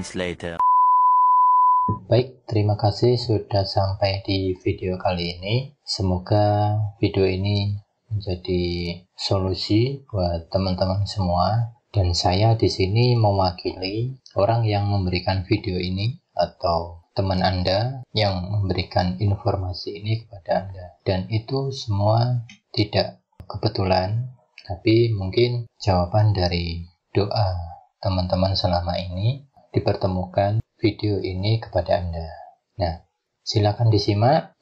moments later. Baik, terima kasih sudah sampai di video kali ini. Semoga video ini menjadi solusi buat teman-teman semua. Dan saya di sini mewakili orang yang memberikan video ini atau teman Anda yang memberikan informasi ini kepada Anda. Dan itu semua tidak kebetulan, tapi mungkin jawaban dari doa teman-teman selama ini dipertemukan video ini kepada Anda. Nah, silakan disimak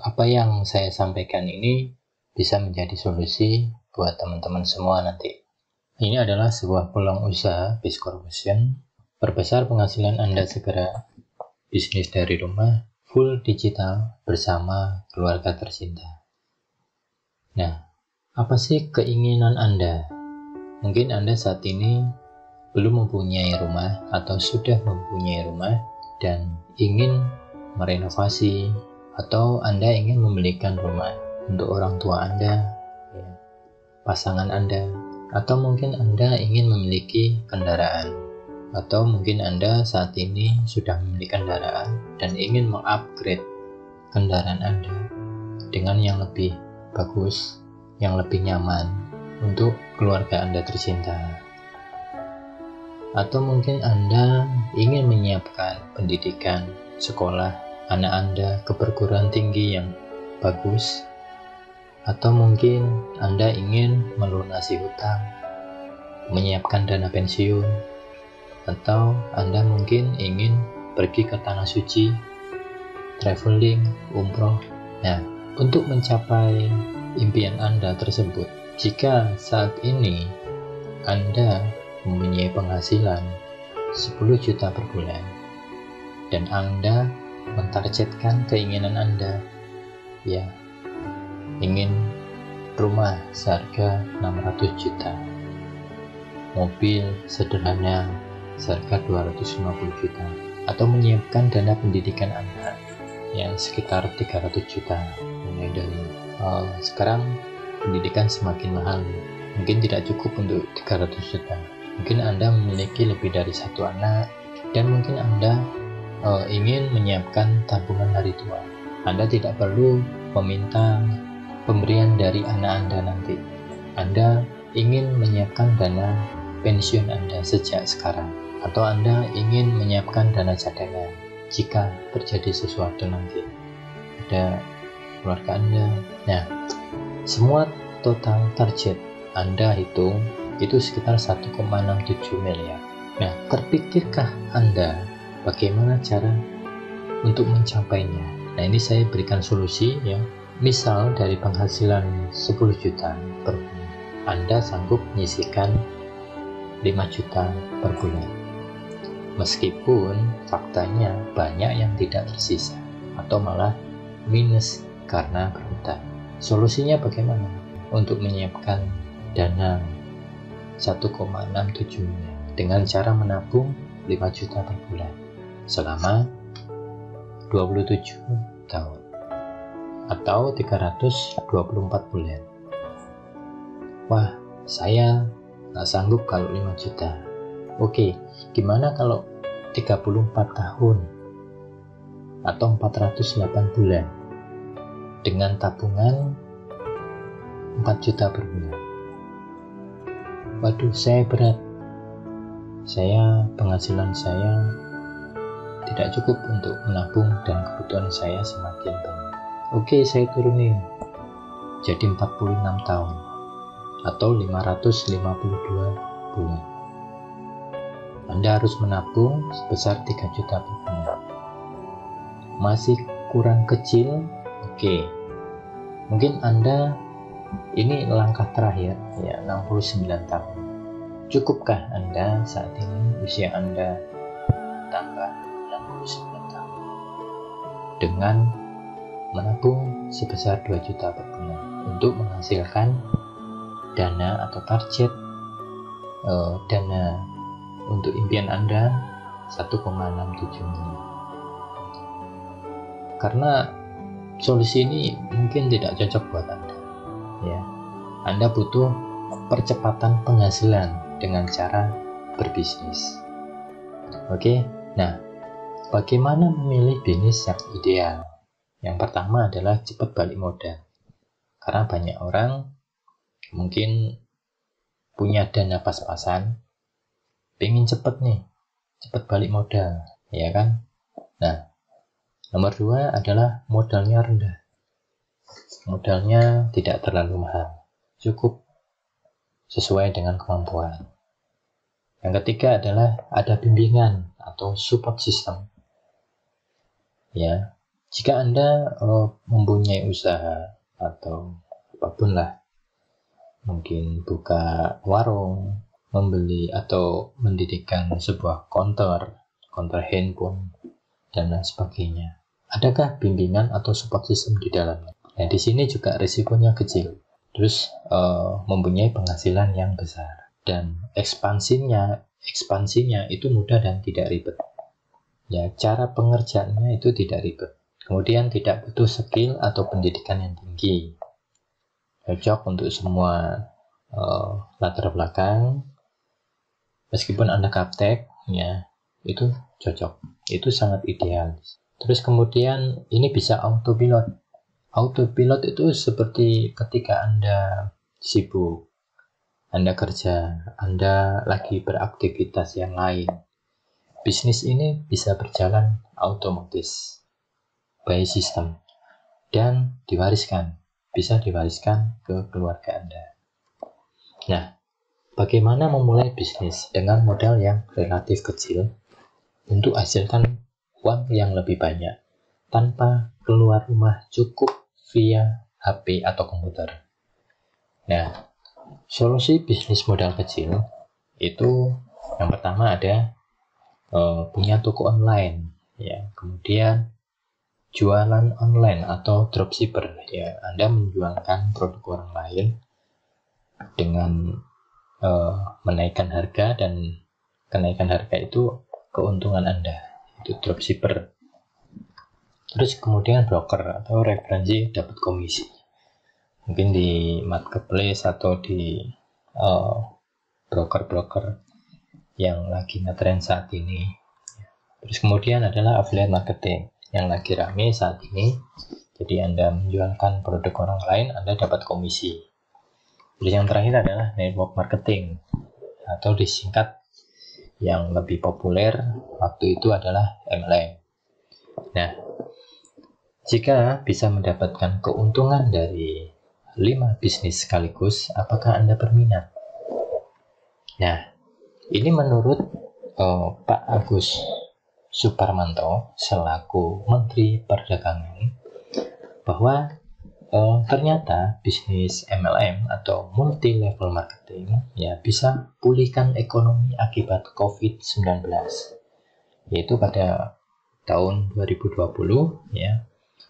apa yang saya sampaikan ini bisa menjadi solusi buat teman-teman semua nanti. Ini adalah sebuah peluang usaha Bizcorporation. Perbesar penghasilan Anda segera. Bisnis dari rumah, full digital bersama keluarga tercinta. Nah, apa sih keinginan Anda? Mungkin Anda saat ini belum mempunyai rumah atau sudah mempunyai rumah dan ingin merenovasi, atau Anda ingin membelikan rumah untuk orang tua Anda, pasangan Anda, atau mungkin Anda ingin memiliki kendaraan, atau mungkin Anda saat ini sudah memiliki kendaraan dan ingin mengupgrade kendaraan Anda dengan yang lebih bagus, yang lebih nyaman untuk keluarga Anda tercinta. Atau mungkin Anda ingin menyiapkan pendidikan sekolah anak Anda ke perguruan tinggi yang bagus. Atau mungkin Anda ingin melunasi hutang, menyiapkan dana pensiun. Atau Anda mungkin ingin pergi ke tanah suci, traveling, umroh. Nah, untuk mencapai impian Anda tersebut, jika saat ini Anda mempunyai penghasilan 10 juta per bulan dan Anda mentargetkan keinginan Anda, ya, ingin rumah seharga 600 juta, mobil sederhana seharga 250 juta, atau menyiapkan dana pendidikan anak yang sekitar 300 juta. Mulai dari sekarang pendidikan semakin mahal, mungkin tidak cukup untuk 300 juta. Mungkin Anda memiliki lebih dari satu anak, dan mungkin Anda ingin menyiapkan tabungan hari tua. Anda tidak perlu meminta pemberian dari anak Anda nanti. Anda ingin menyiapkan dana pensiun Anda sejak sekarang, atau Anda ingin menyiapkan dana cadangan jika terjadi sesuatu nanti pada keluarga Anda. Nah, semua total target Anda itu sekitar 1,67 miliar. Nah, terpikirkah Anda bagaimana cara untuk mencapainya? Nah, ini saya berikan solusi ya. Misal dari penghasilan 10 juta per bulan, Anda sanggup menyisihkan 5 juta per bulan. Meskipun faktanya banyak yang tidak tersisa atau malah minus karena berhutang. Solusinya bagaimana? Untuk menyiapkan dana 1,67 miliar dengan cara menabung 5 juta per bulan selama 27 tahun atau 324 bulan. Wah, saya nggak sanggup kalau 5 juta. Oke, gimana kalau 34 tahun atau 408 bulan dengan tabungan 4 juta per bulan? Waduh, saya berat. Penghasilan saya tidak cukup untuk menabung dan kebutuhan saya semakin banyak. Oke, saya turunin jadi 46 tahun atau 552 bulan. Anda harus menabung sebesar 3 juta per bulan. Masih kurang kecil? Oke. Mungkin Anda ini langkah terakhir, ya, 69 tahun. Cukupkah Anda saat ini usia Anda tambah 69 tahun dengan menabung sebesar 2 juta per bulan untuk menghasilkan dana atau target dana untuk impian Anda 1,67 miliar? Karena solusi ini mungkin tidak cocok buat Anda, ya. Anda butuh percepatan penghasilan dengan cara berbisnis. Oke, Nah, bagaimana memilih bisnis yang ideal? Yang pertama adalah cepat balik modal. Karena banyak orang mungkin punya dana pas-pasan, pengen cepet nih, cepet balik modal, ya kan? Nah, nomor 2 adalah modalnya rendah. Modalnya tidak terlalu mahal, cukup sesuai dengan kemampuan. Yang ketiga adalah ada bimbingan atau support system. Ya, jika Anda mempunyai usaha atau apapun lah, mungkin buka warung, membeli atau mendirikan sebuah counter handphone, dan lain sebagainya. Adakah bimbingan atau support system di dalamnya? Nah, di sini juga risikonya kecil. Terus mempunyai penghasilan yang besar. Dan ekspansinya itu mudah dan tidak ribet. Ya, cara pengerjaannya itu tidak ribet. Kemudian tidak butuh skill atau pendidikan yang tinggi. Cocok untuk semua latar belakang. Meskipun Anda gaptek, ya, itu cocok. Itu sangat ideal. Terus kemudian ini bisa autopilot. Autopilot itu seperti ketika Anda sibuk, Anda kerja, Anda lagi beraktivitas yang lain. Bisnis ini bisa berjalan otomatis by system dan bisa diwariskan ke keluarga Anda. Nah, bagaimana memulai bisnis dengan modal yang relatif kecil untuk hasilkan uang yang lebih banyak tanpa keluar rumah cukup via HP atau komputer? Nah, solusi bisnis modal kecil itu yang pertama ada punya toko online, ya. Kemudian jualan online atau dropshipper, ya. Anda menjualkan produk orang lain dengan menaikkan harga, dan kenaikan harga itu keuntungan Anda, itu dropshipper. Terus kemudian broker atau referensi dapat komisi, mungkin di marketplace atau di broker-broker yang lagi ngetren saat ini. Terus kemudian adalah affiliate marketing yang lagi rame saat ini. Jadi Anda menjualkan produk orang lain, Anda dapat komisi. Terus yang terakhir adalah network marketing atau disingkat yang lebih populer waktu itu adalah MLM. Nah, jika bisa mendapatkan keuntungan dari 5 bisnis sekaligus, apakah Anda berminat? Nah, ini menurut Pak Agus Suparmanto selaku Menteri Perdagangan, bahwa ternyata bisnis MLM atau multi level marketing ya bisa pulihkan ekonomi akibat COVID-19, yaitu pada tahun 2020 ya,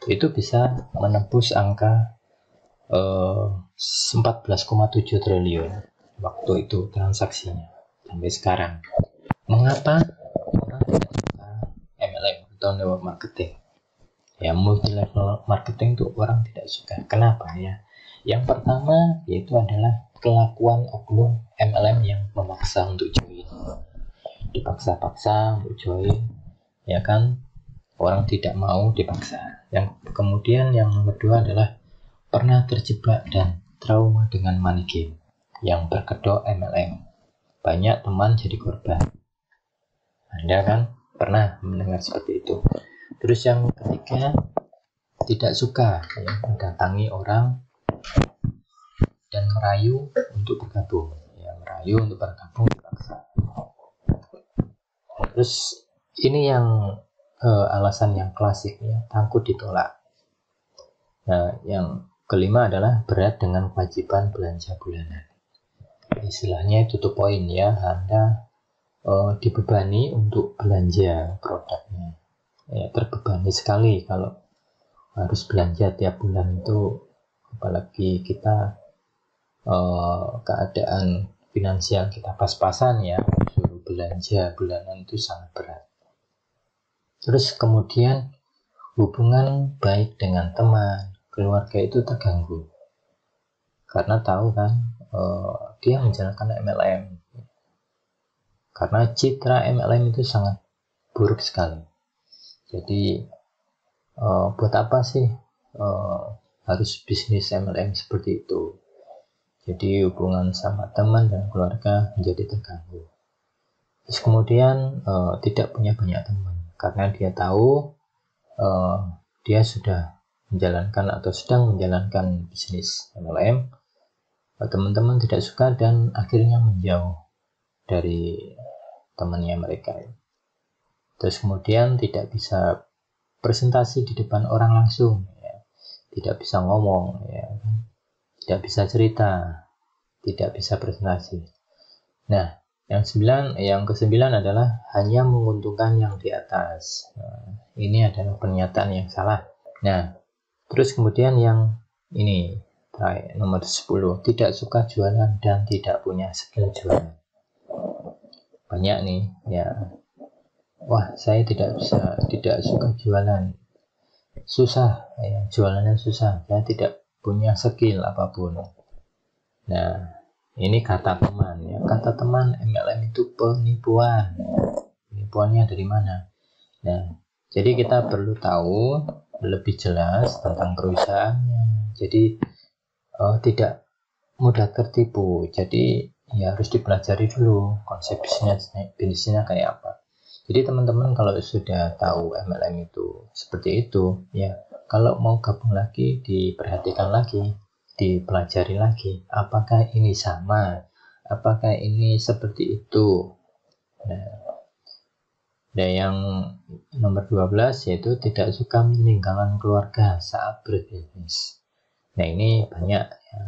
itu bisa menembus angka 14,7 triliun waktu itu transaksinya sampai sekarang. Mengapa orang tidak suka MLM atau network marketing? Ya, multi level marketing itu orang tidak suka. Kenapa ya? Yang pertama yaitu adalah kelakuan oknum MLM yang memaksa untuk join, dipaksa-paksa untuk join, ya kan? Orang tidak mau dipaksa. Yang kemudian yang kedua adalah pernah terjebak dan trauma dengan money game yang berkedok MLM. Banyak teman jadi korban. Anda kan pernah mendengar seperti itu. Terus yang ketiga, tidak suka ya, mendatangi orang dan merayu untuk bergabung. Ya, merayu untuk bergabung dipaksa. Terus ini yang alasan yang klasik ya, takut ditolak. Nah, yang kelima adalah berat dengan kewajiban belanja bulanan. Istilahnya itu tuh poin ya, Anda dibebani untuk belanja produknya. Ya, terbebani sekali kalau harus belanja tiap bulan itu, apalagi kita keadaan finansial kita pas-pasan ya, suruh belanja bulanan itu sangat berat. Terus kemudian hubungan baik dengan teman, keluarga itu terganggu karena tahu kan dia menjalankan MLM, karena citra MLM itu sangat buruk sekali. Jadi buat apa sih harus bisnis MLM seperti itu? Jadi hubungan sama teman dan keluarga menjadi terganggu. Terus kemudian tidak punya banyak teman karena dia tahu dia sudah menjalankan atau sedang menjalankan bisnis MLM. Teman-teman tidak suka dan akhirnya menjauh dari temannya mereka. Terus kemudian tidak bisa presentasi di depan orang langsung, ya. Tidak bisa ngomong, ya. Tidak bisa cerita, tidak bisa presentasi. Nah, yang kesembilan adalah hanya menguntungkan yang di atas. Nah, ini adalah pernyataan yang salah. Nah, terus kemudian yang ini nomor 10, tidak suka jualan dan tidak punya skill jualan. Banyak nih, ya. Wah, saya tidak suka jualan. Susah, ya, jualannya susah. Saya tidak punya skill apapun. Nah, ini kata teman, ya. Kata teman MLM itu penipuan. Penipuannya dari mana? Nah, jadi kita perlu tahu lebih jelas tentang perusahaannya. Jadi tidak mudah tertipu. Jadi ya harus dipelajari dulu konsep bisnisnya kayak apa. Jadi teman-teman kalau sudah tahu MLM itu seperti itu, ya kalau mau gabung lagi diperhatikan lagi, dipelajari lagi, apakah ini sama, apakah ini seperti itu. Nah, yang nomor 12 yaitu tidak suka meninggalkan keluarga saat berbisnis. Nah, ini banyak, ya.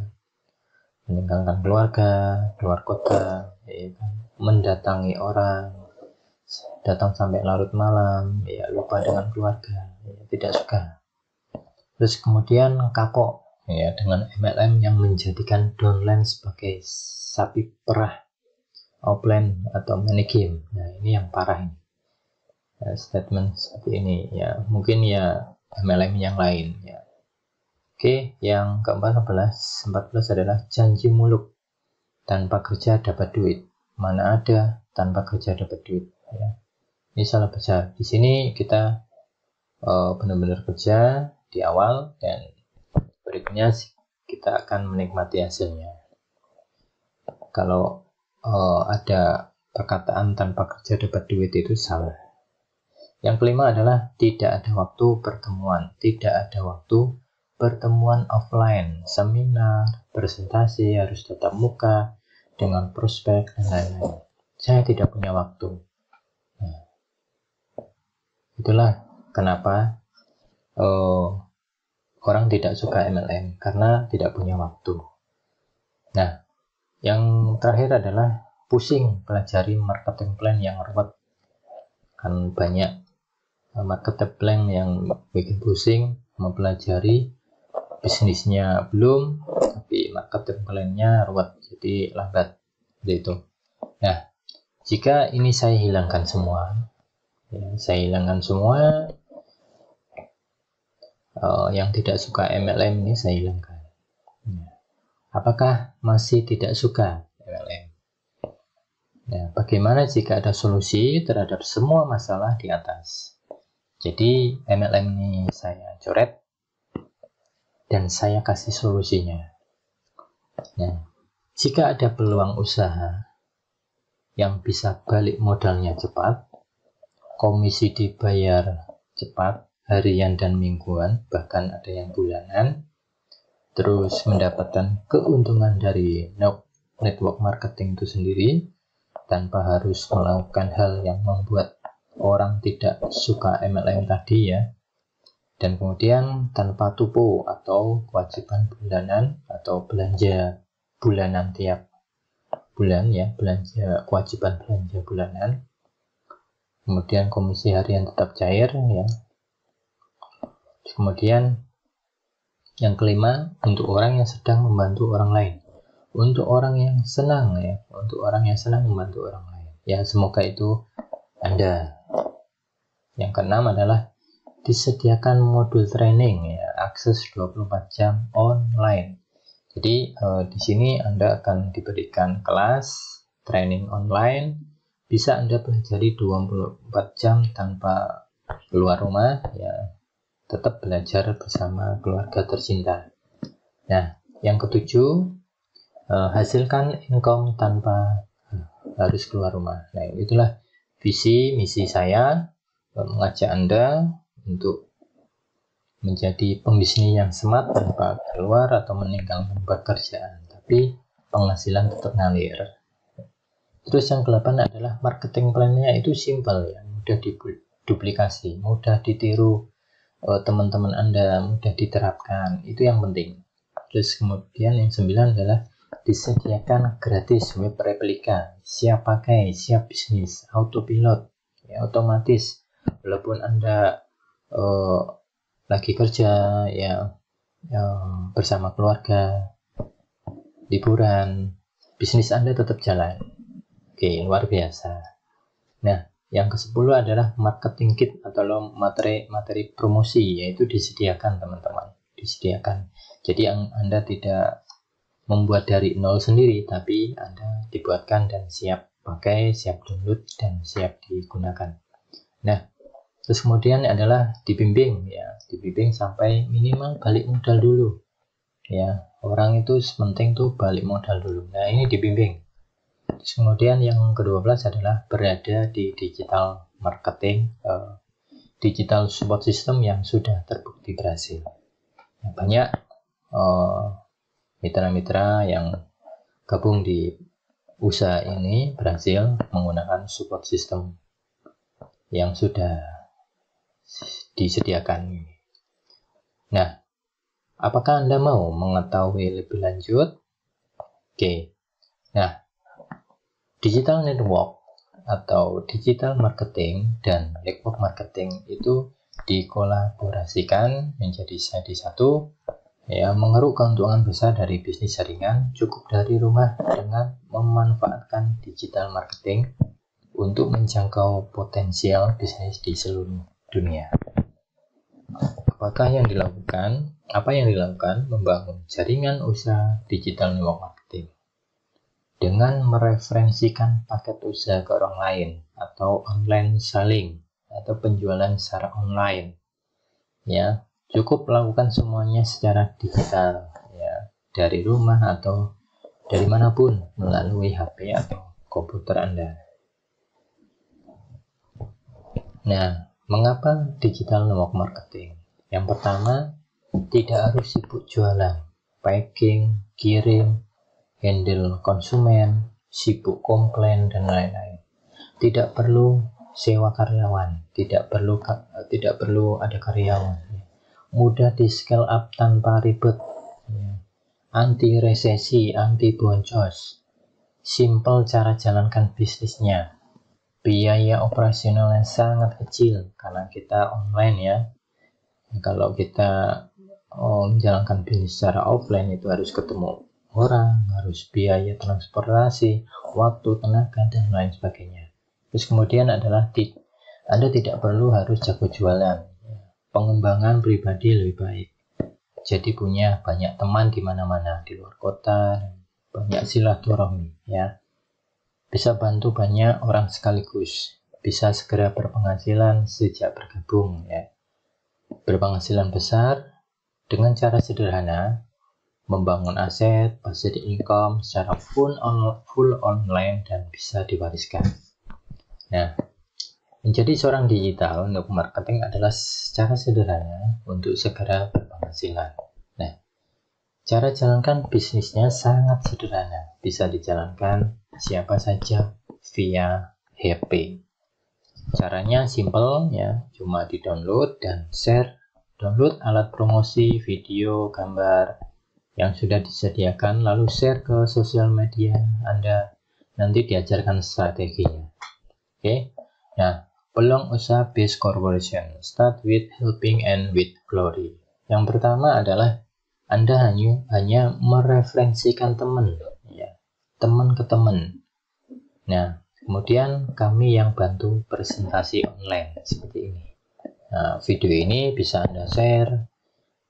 Meninggalkan keluarga, keluar kota, ya, mendatangi orang, datang sampai larut malam, ya lupa dengan keluarga, ya, tidak suka. Terus kemudian kapok, ya, dengan MLM yang menjadikan downline sebagai sapi perah, offline atau money game. Nah, ini yang parah ini. Statement seperti ini, ya mungkin ya MLM yang lain, ya. Oke, yang ke-14 adalah janji muluk. Tanpa kerja dapat duit. Mana ada tanpa kerja dapat duit, ya. Ini salah besar. Di sini kita benar-benar kerja di awal dan berikutnya kita akan menikmati hasilnya. Kalau ada perkataan tanpa kerja dapat duit itu salah. Yang kelima adalah tidak ada waktu pertemuan. Tidak ada waktu pertemuan offline, seminar, presentasi harus tatap muka dengan prospek dan lain-lain. Saya tidak punya waktu. Nah, itulah kenapa orang tidak suka MLM, karena tidak punya waktu. Nah, yang terakhir adalah pusing pelajari marketing plan yang ruwet. Kan banyak marketing plan yang bikin pusing, mempelajari bisnisnya belum, tapi marketing plan-nya ruwet, jadi lambat. Itu. Nah, jika ini saya hilangkan semua, yang tidak suka MLM ini saya hilangkan. Apakah masih tidak suka MLM? Nah, bagaimana jika ada solusi terhadap semua masalah di atas? Jadi MLM ini saya coret dan saya kasih solusinya. Nah, jika ada peluang usaha yang bisa balik modalnya cepat, komisi dibayar cepat, harian dan mingguan, bahkan ada yang bulanan, terus mendapatkan keuntungan dari network marketing itu sendiri, tanpa harus melakukan hal yang membuat orang tidak suka MLM tadi, ya. Dan kemudian tanpa tupo atau kewajiban bulanan atau belanja bulanan tiap bulan, ya, kewajiban belanja bulanan. Kemudian komisi harian tetap cair, ya. Kemudian yang kelima, untuk orang yang sedang membantu orang lain, untuk orang yang senang, ya, untuk orang yang senang membantu orang lain, ya, semoga itu Anda. Yang keenam adalah disediakan modul training, ya, akses 24 jam online. Jadi di sini Anda akan diberikan kelas training online bisa Anda pelajari 24 jam tanpa keluar rumah, ya tetap belajar bersama keluarga tercinta. Nah, yang ketujuh, hasilkan income tanpa harus keluar rumah. Nah, itulah visi misi saya, mengajak Anda untuk menjadi pembisnis yang smart tanpa keluar atau meninggalkan pekerjaan, tapi penghasilan tetap ngalir. Terus yang ke-8 adalah marketing plan-nya itu simple ya, mudah diduplikasi, mudah ditiru teman-teman Anda, mudah diterapkan, itu yang penting. Terus kemudian yang 9 adalah disediakan gratis web replika, siap pakai, siap bisnis, autopilot, ya, otomatis. Walaupun Anda lagi kerja ya bersama keluarga, liburan, bisnis Anda tetap jalan. Oke, luar biasa. Nah, yang ke-10 adalah marketing kit atau materi promosi, yaitu disediakan teman-teman, disediakan. Jadi Anda tidak membuat dari nol sendiri, tapi Anda dibuatkan dan siap pakai, siap download, dan siap digunakan. Nah, terus kemudian adalah dibimbing ya, dibimbing sampai minimal balik modal dulu. Ya, orang itu penting tuh balik modal dulu. Nah, ini dibimbing. Terus kemudian yang ke-12 adalah berada di digital marketing, digital support system yang sudah terbukti berhasil. Nah, banyak mitra-mitra yang gabung di usaha ini berhasil menggunakan support system yang sudah disediakan. Nah, apakah Anda mau mengetahui lebih lanjut? Oke. Nah, digital network atau digital marketing dan network marketing itu dikolaborasikan menjadi satu, ya, mengeruk keuntungan besar dari bisnis jaringan cukup dari rumah dengan memanfaatkan digital marketing untuk menjangkau potensial bisnis di seluruh dunia. Apa yang dilakukan? Membangun jaringan usaha digital network marketing dengan mereferensikan paket usaha ke orang lain atau online selling atau penjualan secara online. Ya, cukup lakukan semuanya secara digital ya, dari rumah atau dari manapun melalui HP atau komputer Anda. Nah, mengapa digital network marketing? Yang pertama, tidak harus sibuk jualan, packing, kirim, handle konsumen, sibuk komplain, dan lain-lain. Tidak perlu sewa karyawan, tidak perlu ada karyawan. Mudah di scale up tanpa ribet. Anti resesi, anti boncos. Simple cara jalankan bisnisnya. Biaya operasionalnya sangat kecil karena kita online ya. Kalau kita menjalankan bisnis secara offline itu harus ketemu orang, harus biaya transportasi, waktu, tenaga, dan lain sebagainya. Terus kemudian adalah Anda tidak perlu harus jago jualan. Pengembangan pribadi lebih baik. Jadi punya banyak teman di mana-mana di luar kota, banyak silaturahmi ya. Bisa bantu banyak orang sekaligus. Bisa segera berpenghasilan sejak bergabung ya. Berpenghasilan besar dengan cara sederhana, membangun aset, passive income secara full online dan bisa diwariskan. Nah, menjadi seorang digital network marketing adalah cara sederhana untuk segera berpenghasilan. Nah, cara jalankan bisnisnya sangat sederhana, bisa dijalankan siapa saja via HP. Caranya simple ya, cuma di-download dan share. Download alat promosi, video, gambar yang sudah disediakan, lalu share ke sosial media Anda, nanti diajarkan strateginya. Oke. Nah, peluang usaha based corporation, start with helping and with glory. Yang pertama adalah Anda hanya mereferensikan teman ya, teman ke teman. Nah, kemudian kami yang bantu presentasi online seperti ini. Nah, video ini bisa Anda share.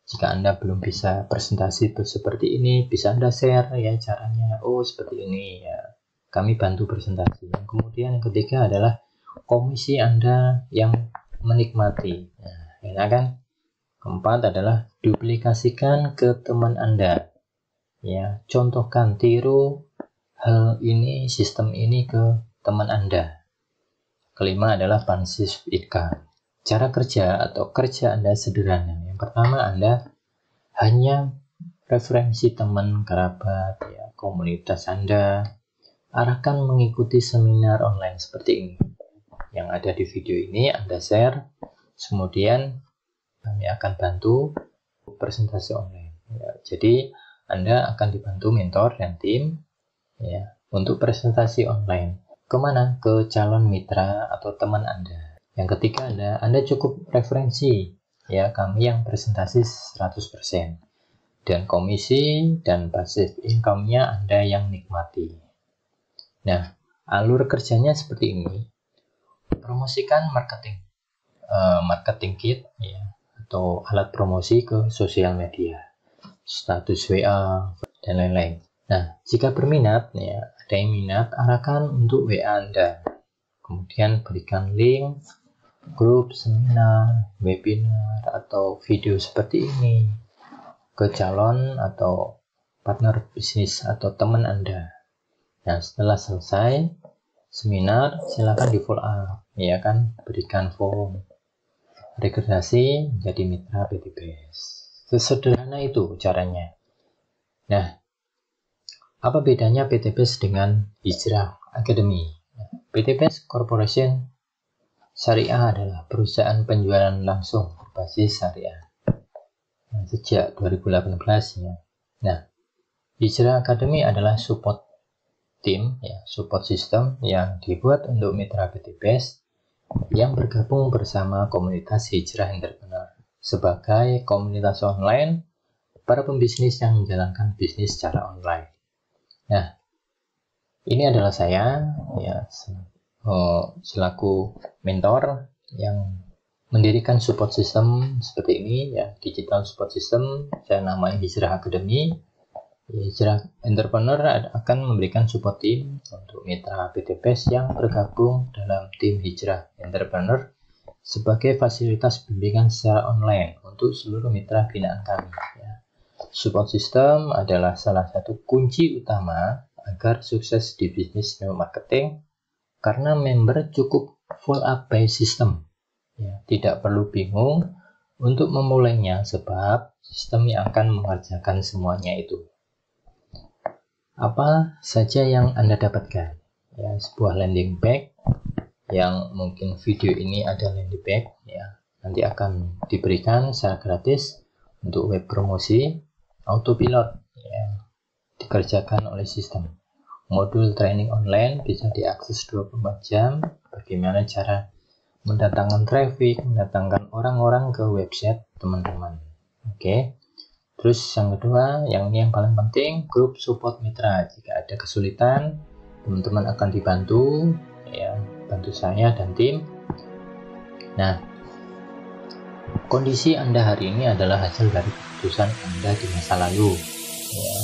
Jika Anda belum bisa presentasi seperti ini, bisa Anda share ya caranya. Oh, seperti ini ya. kami bantu presentasi. Kemudian yang ketiga adalah komisi Anda yang menikmati. Nah, enak kan? Keempat adalah duplikasikan ke teman Anda. Ya, contohkan, tiru hal ini, sistem ini ke teman Anda. Kelima adalah passive income. Cara kerja atau kerja Anda sederhana. Yang pertama, Anda hanya referensi teman, kerabat, ya, komunitas Anda. Arahkan mengikuti seminar online seperti ini. Yang ada di video ini Anda share, kemudian kami akan bantu presentasi online. Ya, jadi Anda akan dibantu mentor dan tim ya untuk presentasi online. Kemana? Ke calon mitra atau teman Anda. Yang ketiga Anda cukup referensi ya, kami yang presentasi 100%. Dan komisi dan passive income-nya Anda yang nikmati. Nah, alur kerjanya seperti ini. Promosikan marketing kit ya, atau alat promosi ke sosial media, status WA, dan lain-lain. Nah, jika berminat, ya, ada yang minat, arahkan untuk WA Anda. Kemudian berikan link grup, seminar, webinar, atau video seperti ini ke calon atau partner bisnis atau teman Anda. Nah, setelah selesai seminar, silakan di follow up, ya kan, berikan form registrasi menjadi mitra PTBS. Sesederhana itu caranya. Nah, apa bedanya PTBS dengan Hijrah Academy? PTBS Corporation Syariah adalah perusahaan penjualan langsung berbasis syariah sejak 2018 ya. Nah, Hijrah Academy adalah support tim ya, support system yang dibuat untuk mitra PTBS yang bergabung bersama komunitas Hijrah Entrepreneur sebagai komunitas online para pembisnis yang menjalankan bisnis secara online. Nah, ini adalah saya ya, selaku mentor yang mendirikan support system seperti ini ya, digital support system. Saya namanya Hijrah Academy. Hijrah Entrepreneur akan memberikan support tim untuk mitra PTBS yang bergabung dalam tim Hijrah Entrepreneur sebagai fasilitas bimbingan secara online untuk seluruh mitra binaan kami. Ya. Support system adalah salah satu kunci utama agar sukses di bisnis network marketing karena member cukup follow up by system. Ya, tidak perlu bingung untuk memulainya sebab sistem yang akan mengerjakan semuanya itu. Apa saja yang Anda dapatkan? Ya, sebuah landing page yang mungkin video ini ada landing page ya. Nanti akan diberikan secara gratis untuk web promosi, autopilot ya, dikerjakan oleh sistem. Modul training online bisa diakses 24 jam. Bagaimana cara mendatangkan traffic, mendatangkan orang-orang ke website teman-teman. Oke. Terus yang kedua, yang ini yang paling penting, grup support mitra. Jika ada kesulitan, teman-teman akan dibantu, ya, bantu saya dan tim. Nah, kondisi Anda hari ini adalah hasil dari keputusan Anda di masa lalu. Ya.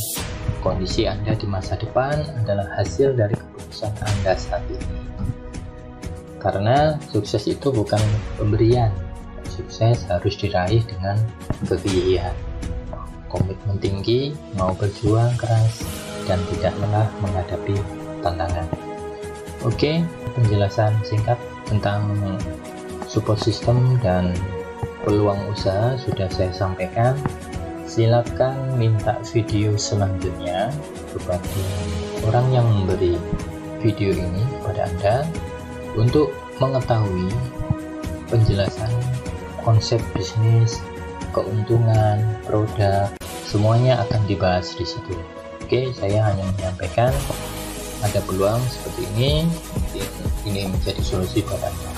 Kondisi Anda di masa depan adalah hasil dari keputusan Anda saat ini. Karena sukses itu bukan pemberian, sukses harus diraih dengan kegigihan. Komitmen tinggi, mau berjuang keras, dan tidak lelah menghadapi tantangan. Oke, penjelasan singkat tentang support system dan peluang usaha sudah saya sampaikan. Silakan minta video selanjutnya kepada orang yang memberi video ini kepada Anda untuk mengetahui penjelasan konsep bisnis, keuntungan, produk, semuanya akan dibahas di situ. Oke, saya hanya menyampaikan ada peluang seperti ini menjadi solusi buat Anda.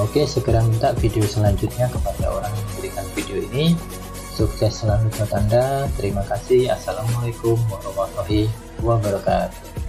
Oke, segera minta video selanjutnya kepada orang yang memberikan video ini. Sukses selalu buat Anda. Terima kasih. Assalamualaikum warahmatullahi wabarakatuh.